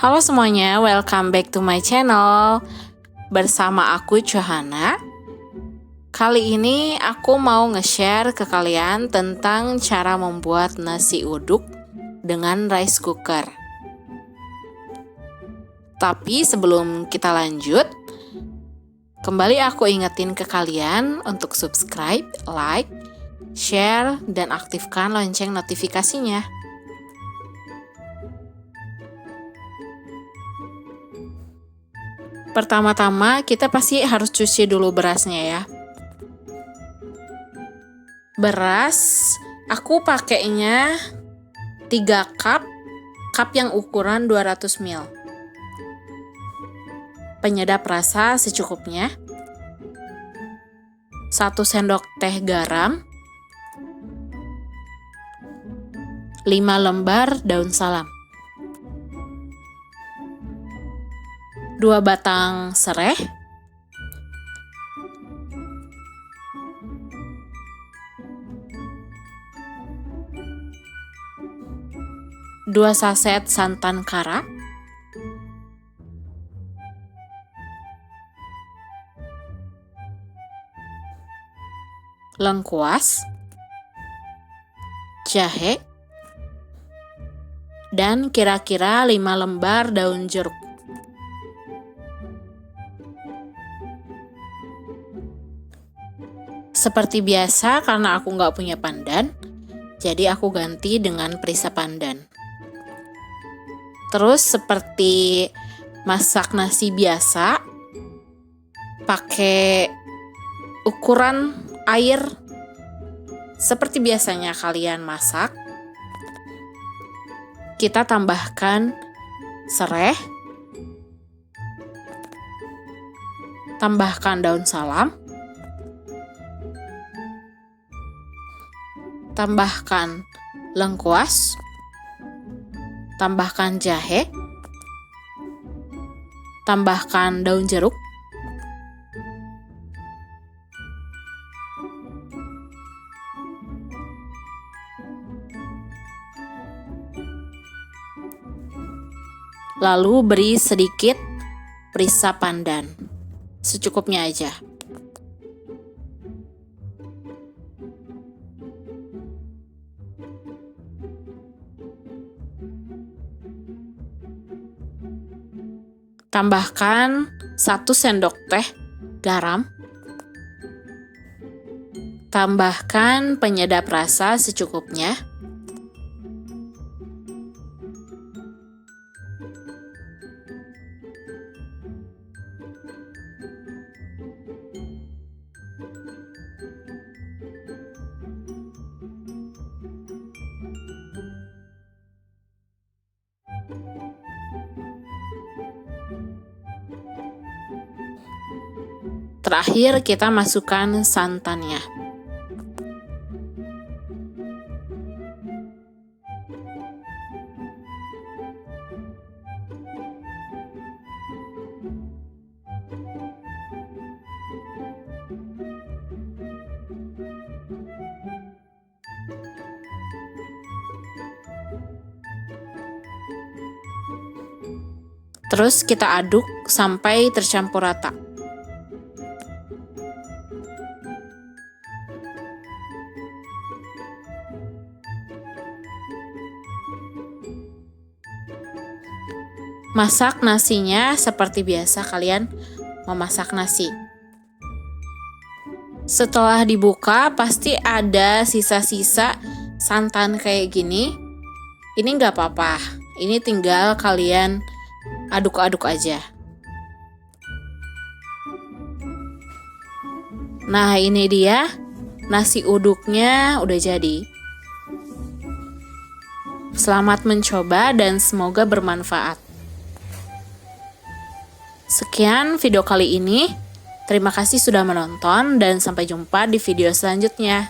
Halo semuanya, welcome back to my channel. Bersama aku Johanna. Kali ini aku mau nge-share ke kalian tentang cara membuat nasi uduk dengan rice cooker. Tapi sebelum kita lanjut, kembali aku ingetin ke kalian untuk subscribe, like, share, dan aktifkan lonceng notifikasinya. Pertama-tama kita pasti harus cuci dulu berasnya ya. Beras aku pakainya 3 cup yang ukuran 200 ml. Penyedap rasa secukupnya. 1 sendok teh garam. 5 lembar daun salam. 2 batang sereh, 2 saset santan kara, 1 lengkuas, jahe, dan kira-kira 5 lembar daun jeruk. Seperti biasa, karena aku nggak punya pandan, jadi aku ganti dengan perisai pandan. Terus seperti masak nasi biasa, pakai ukuran air seperti biasanya kalian masak. Kita tambahkan sereh, tambahkan daun salam, tambahkan lengkuas, tambahkan jahe, tambahkan daun jeruk, lalu beri sedikit perisai pandan, secukupnya aja. Tambahkan 1 sendok teh garam. Tambahkan penyedap rasa secukupnya. Terakhir kita masukkan santannya. Terus kita aduk sampai tercampur rata. Masak nasinya seperti biasa kalian memasak nasi. Setelah dibuka pasti ada sisa-sisa santan kayak gini. Ini nggak apa-apa, ini tinggal kalian aduk-aduk aja. Nah, ini dia nasi uduknya udah jadi. Selamat mencoba dan semoga bermanfaat. Sekian video kali ini. Terima kasih sudah menonton dan sampai jumpa di video selanjutnya.